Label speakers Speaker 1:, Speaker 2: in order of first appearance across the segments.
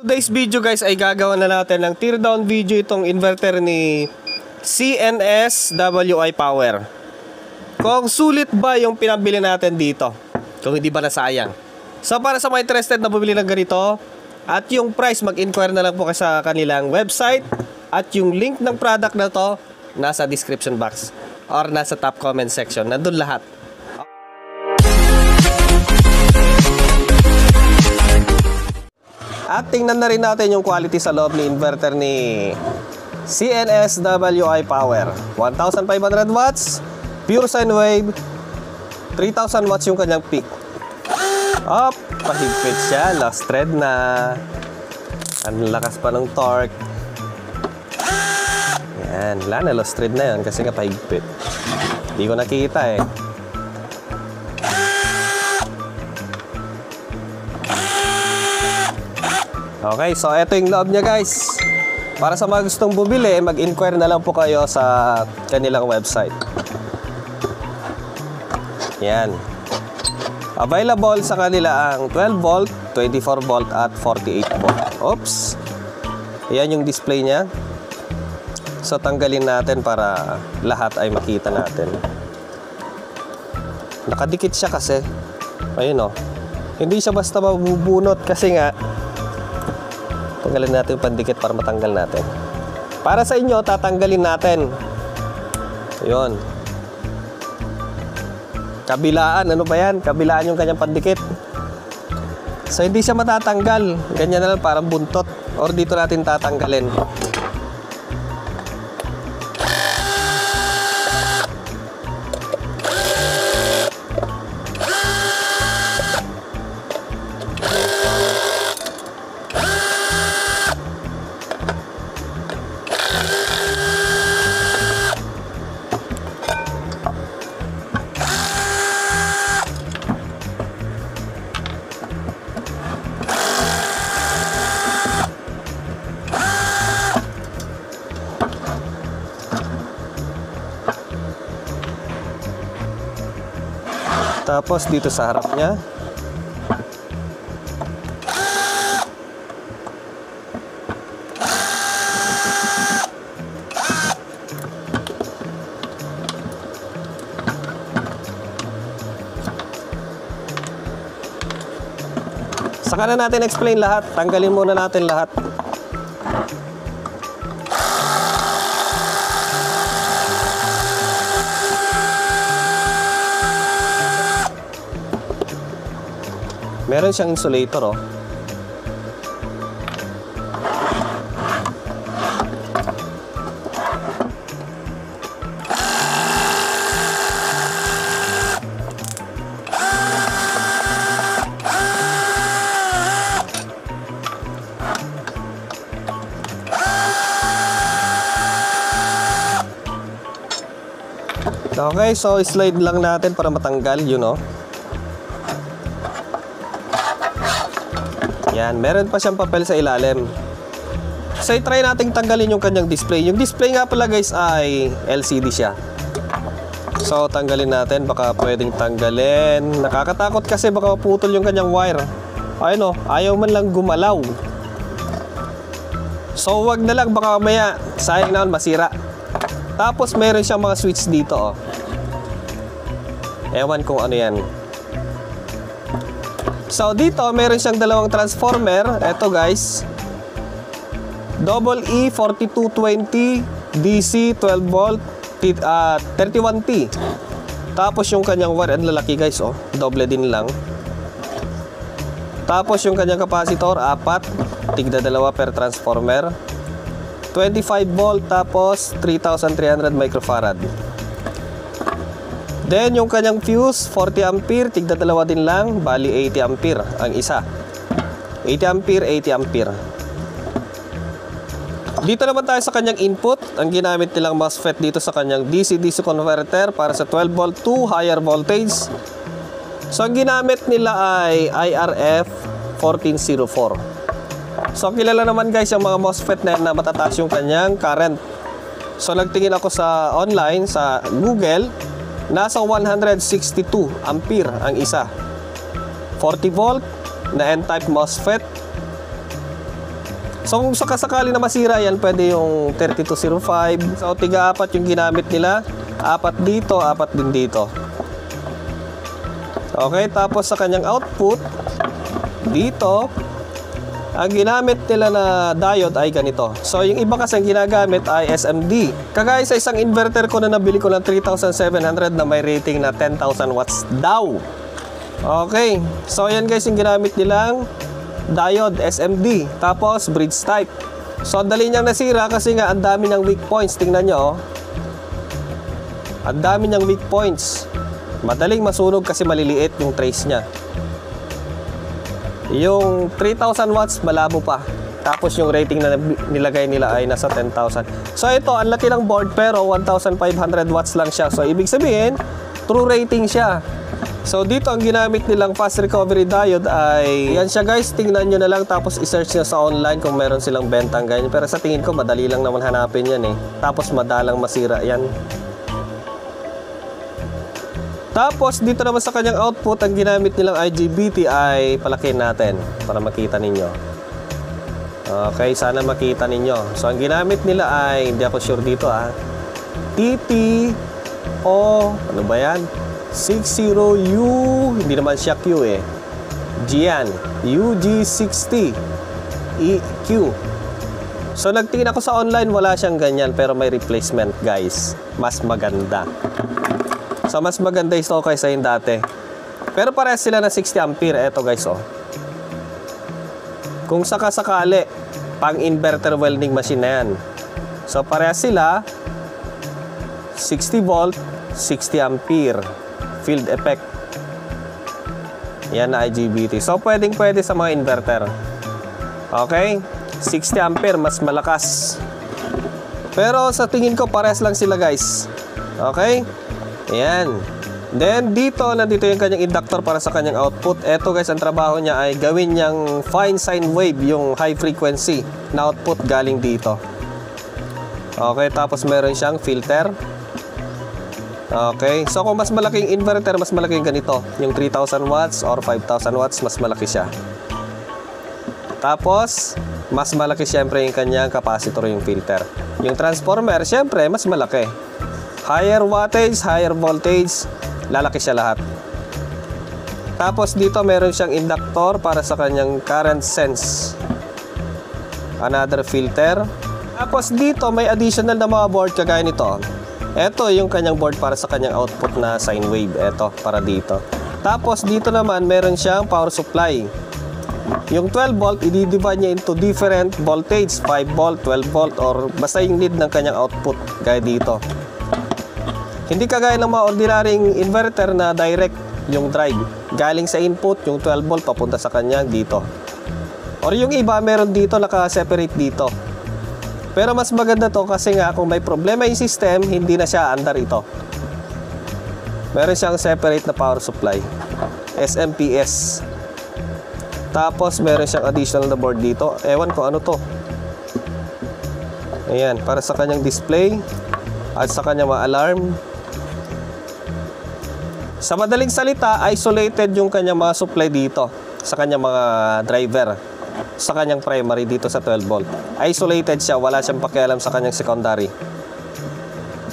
Speaker 1: Today's video guys ay gagawa na natin ng teardown video itong inverter ni CNS WI Power. Kung sulit ba yung pinabili natin dito, kung hindi ba nasayang. So para sa mga interested na bumili ng ganito at yung price, mag-inquire na lang po kayo sa kanilang website. At yung link ng product na to nasa description box or nasa top comment section, nandun lahat. At tingnan na rin natin yung quality sa loob ni inverter ni CNS WI Power. 1500 watts, pure sine wave, 3000 watts yung kanyang peak. Up, pahigpit siya, last thread na. Ang lakas pa ng torque. Yan, wala na, lost thread na yun kasi nga pahigpit. Hindi ko nakikita eh. Okay, so ito yung loob niya guys. Para sa mga gustong bumili, mag-inquire na lang po kayo sa kanilang website. Yan. Available sa kanila ang 12 volt, 24 volt at 48 volt. Oops. Ayan yung display niya. So tanggalin natin para lahat ay makita natin. Nakadikit siya kasi. Ayun o. Hindi siya basta mabubunot kasi nga tanggalin natin yung pandikit para matanggal natin. Para sa inyo, tatanggalin natin. Ayun. Kabilaan, ano ba yan? Kabilaan yung kanyang pandikit. So hindi siya matatanggal. Ganyan na lang, parang buntot. Or dito natin tatanggalin. Tapos dito sa harap niya. Saka na natin explain lahat. Tanggalin muna natin lahat. Meron siyang insulator oh. Okay, so slide lang natin para matanggal, you know. Yan, meron pa siyang papel sa ilalim. So, try nating tanggalin yung kanyang display. Yung display nga pala guys ay LCD siya. So, tanggalin natin. Baka pwedeng tanggalin. Nakakatakot kasi baka putol yung kanyang wire. Ayun o, ayaw man lang gumalaw. So, wag na lang. Baka mamaya, sayang naman masira. Tapos, meron siyang mga switch dito oh. Ewan kung ano yan. So dito meron siyang dalawang transformer. Ito guys, double E 4220 DC 12 volt 31T. Tapos yung kanyang wire, ang lalaki guys oh, doble din lang. Tapos yung kanyang capacitor, 4, tigda 2 per transformer, 25 volt, tapos 3300 microfarad. Then yung kanyang fuse, 40 ampere, tigda 2 din lang, bali 80 ampere ang isa. 80 ampere, 80 ampere. Dito naman tayo sa kanyang input. Ang ginamit nilang MOSFET dito sa kanyang DC-DC converter para sa 12 volt to higher voltage. So ang ginamit nila ay IRF 1404. So kilala naman guys yung mga MOSFET na matataas yung kanyang current. So nagtingin ako sa online, sa Google. Nasa 162 ampere ang isa. 40 volt na N-type MOSFET. So kung sakasakali na masira yan, pwede yung 3205. So tiga-apat yung ginamit nila. 4 dito, 4 din dito. Okay, tapos sa kanyang output, dito, ang ginamit nila na diode ay ganito. So yung iba kasi ang ginagamit ay SMD. Kagaya sa isang inverter ko na nabili ko ng 3,700 na may rating na 10,000 watts daw. Okay, so yan guys yung ginamit nilang diode SMD. Tapos bridge type. So dali niyang nasira kasi nga ang dami niyang weak points. Tingnan nyo, oh. Ang dami niyang weak points. Madaling masunog kasi maliliit yung trace niya. Yung 3,000 watts malabo pa. Tapos yung rating na nilagay nila ay nasa 10,000. So ito, ang laki ng board pero 1,500 watts lang siya. So ibig sabihin, true rating siya. So dito ang ginamit nilang fast recovery diode ay yan siya guys, tingnan nyo na lang tapos i-search nyo sa online kung meron silang bentang ganyan. Pero sa tingin ko madali lang naman hanapin yan eh. Tapos madalang masira yan. Tapos dito naman sa kanyang output, ang ginamit nilang IGBT ay palakin natin para makita ninyo. Okay, sana makita ninyo. So ang ginamit nila ay, hindi ako sure dito TTO, ano ba yan? 60U, hindi naman siya Q eh. Gian, UG60 EQ. So nagtingin ako sa online, wala siyang ganyan pero may replacement guys. Mas maganda. So mas maganda ito kaysa yung dati. Pero parehas sila na 60 ampere. Eto guys, oh. Kung sakasakali, pang inverter welding machine na yan. So parehas sila 60 volt, 60 ampere field effect. Yan na IGBT. So pwedeng pwede sa mga inverter. Okay? 60 ampere, mas malakas. Pero sa tingin ko parehas lang sila guys. Okay? Ayan. Then dito, nandito yung kanyang inductor para sa kanyang output. Eto guys, ang trabaho niya ay gawin niyang fine sine wave, yung high frequency na output galing dito. Okay, tapos meron siyang filter. Okay, so kung mas malaking inverter, mas malaking ganito. Yung 3,000 watts or 5,000 watts, mas malaki siya. Tapos, mas malaki syempre yung kanyang capacitor, yung filter. Yung transformer, syempre, mas malaki. Higher wattage, higher voltage, lalaki siya lahat. Tapos dito meron siyang inductor para sa kanyang current sense. Another filter. Tapos dito may additional na mga board kagaya nito. Ito yung kanyang board para sa kanyang output na sine wave. Ito, para dito. Tapos dito naman meron siyang power supply. Yung 12 volt, i-divide niya into different voltage. 5 volt, 12 volt, or basta yung need ng kanyang output. Gaya dito. Hindi kagaya ng mga ordinaryong inverter na direct yung drive. Galing sa input, yung 12 volt papunta sa kanya dito. Or yung iba, meron dito, naka-separate dito. Pero mas maganda to kasi nga kung may problema yung system, hindi na siya under ito. Meron siyang separate na power supply. SMPS. Tapos meron siyang additional na board dito. Ewan ko ano to. Ayan, para sa kanyang display at sa kanyang mga alarm. Sa madaling salita, isolated yung kanyang mga supply dito sa kanyang mga driver, sa kanyang primary dito sa 12 volt. Isolated siya, wala siyang pakialam sa kanyang secondary.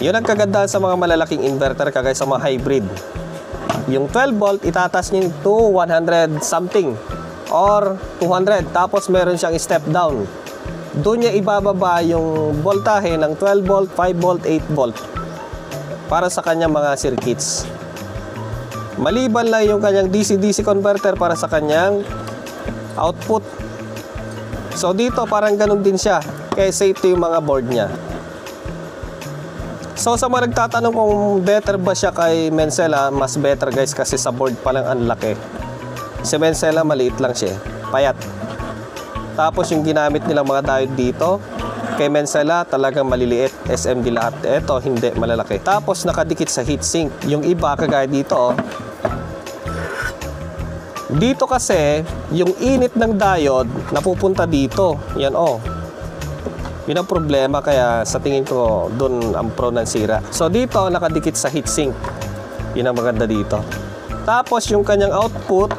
Speaker 1: Yun ang kagandahan sa mga malalaking inverter kagaya sa mga hybrid. Yung 12 volt, itatas niya to 100 something or 200. Tapos meron siyang step down. Doon niya ibababa yung voltahe ng 12 volt, 5 volt, 8 volt para sa kanyang mga circuits. Maliban lang yung kanyang DC-DC converter para sa kanyang output. So dito parang ganun din siya. Kaya safety yung mga board niya. So sa mga nagtatanong kung better ba siya kay Mencela, mas better guys kasi sa board pa lang ang laki. Si Mencela maliit lang siya, payat. Tapos yung ginamit nilang mga diode dito, kay Mencela talagang maliliit, SMD lahat. Ito hindi, malalaki. Tapos nakadikit sa heatsink. Yung iba kagaya dito oh. Dito kasi yung init ng diode napupunta dito. Yan oh. Yun ang problema, kaya sa tingin ko doon ang prone ng sira. So dito nakadikit sa heatsink. Yun ang maganda dito. Tapos yung kanyang output,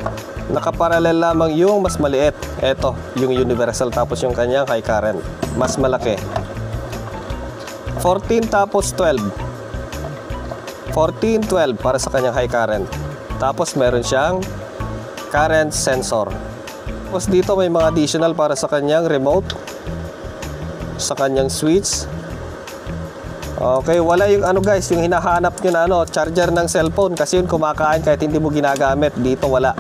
Speaker 1: Nakaparallel lamang yung mas maliit. Ito, yung universal, tapos yung kanyang high current. Mas malaki. 14 tapos 12. 14, 12 para sa kanyang high current. Tapos meron siyang current sensor. Tapos dito may mga additional para sa kanyang remote, sa kanyang switch. Okay, wala yung ano guys, yung hinahanap nyo na ano, charger ng cellphone, kasi yun kumakain kahit hindi mo ginagamit. Dito wala.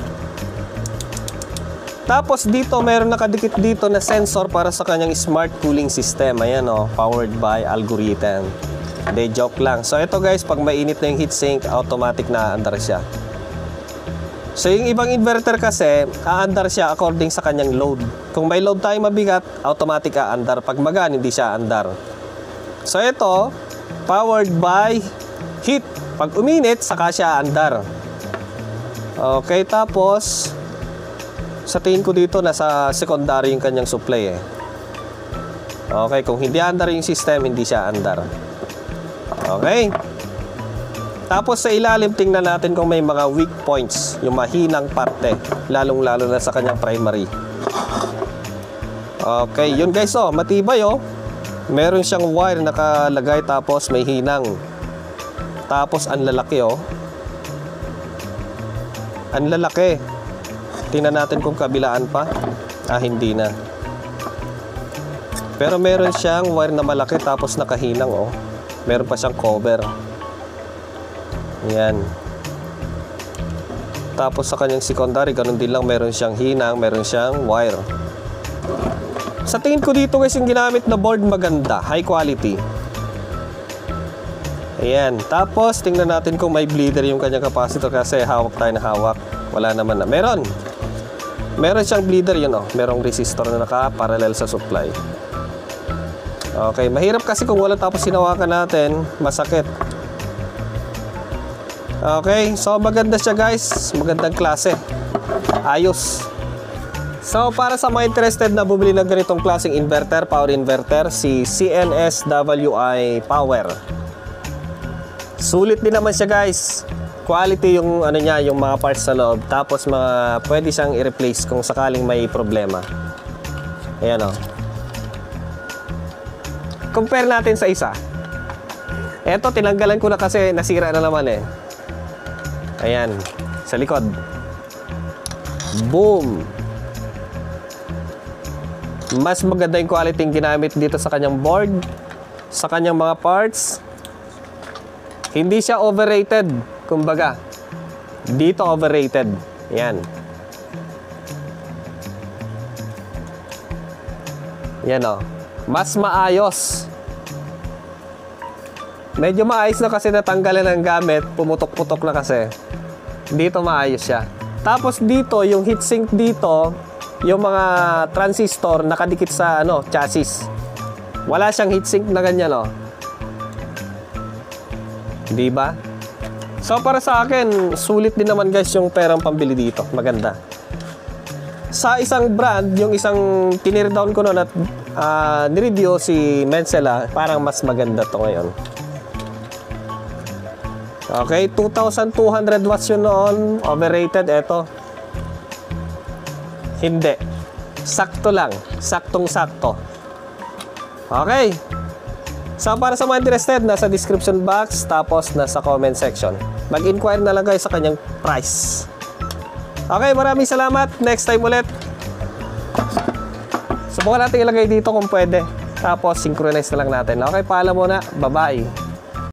Speaker 1: Tapos dito meron nakadikit dito na sensor para sa kanyang smart cooling system. Ayan o, powered by Algorithm. Hindi, joke lang. So ito guys, pag mainit na yung heatsink, automatic na aandar siya. So yung ibang inverter kasi, aandar siya according sa kanyang load. Kung may load tayo mabigat, automatic aandar. Pag magaan, hindi siya aandar. So ito, powered by heat. Pag uminit, saka siya aandar. Okay, tapos sa tingin ko dito, nasa secondary yung kanyang supply eh. Okay, kung hindi aandar yung system, hindi siya aandar. Okay. Tapos sa ilalim, tingnan natin kung may mga weak points, yung mahinang parte, lalong-lalo na sa kanyang primary. Okay, yun guys, oh, matibay oh. Meron siyang wire nakalagay, tapos may hinang. Tapos ang lalaki oh. Ang lalaki. Tingnan natin kung kabilaan pa. Ah, hindi na. Pero meron siyang wire na malaki, tapos nakahinang oh. Meron pa siyang cover. Yan. Tapos sa kanyang secondary, ganun din lang, meron siyang hinang, meron siyang wire. Sa tingin ko dito guys, yung ginamit na board maganda, high quality. Ayan. Tapos tingnan natin kung may bleeder yung kanyang capacitor, kasi hawak tayo na hawak. Wala naman na. Meron siyang bleeder yun oh. Merong resistor na naka-parallel sa supply. Okay, mahirap kasi kung wala, tapos hinawakan natin, masakit. Okay, so maganda siya guys. Magandang klase. Ayos. So para sa mga interested na bumili ng ganitong klaseng inverter, power inverter, si CNS-WI Power. Sulit din naman siya guys. Quality yung ano niya, yung mga parts sa loob. Tapos mga pwede siyang i-replace kung sakaling may problema. Ayan o. Compare natin sa isa. Eto, tinanggalan ko na kasi nasira na naman eh. Ayan, sa likod. Boom! Mas maganda yung quality yung ginamit dito sa kanyang board, sa kanyang mga parts. Hindi siya overrated, kumbaga. Dito overrated. Ayan. Yan o. Mas maayos. Medyo maayos na kasi natanggalan ng gamit. Pumutok-putok na kasi. Dito maayos siya. Tapos dito, yung heatsink dito, yung mga transistor nakadikit sa ano, chassis. Wala siyang heatsink na ganyan, oh. Di ba? So para sa akin, sulit din naman guys yung perang pambili dito. Maganda. Sa isang brand, yung isang tinir down ko noon at nireview si Mensela, parang mas maganda to ngayon. Okay, 2,200 watts yun noon. Overrated, eto. Hindi. Sakto lang. Saktong-sakto. Okay. So, para sa mga interested, nasa description box, tapos nasa comment section. Mag-inquire na lang kayo sa kanyang price. Okay, maraming salamat. Next time ulit. Subukan natin ilagay dito kung pwede. Tapos, synchronize na lang natin. Okay, paalam muna. Bye-bye.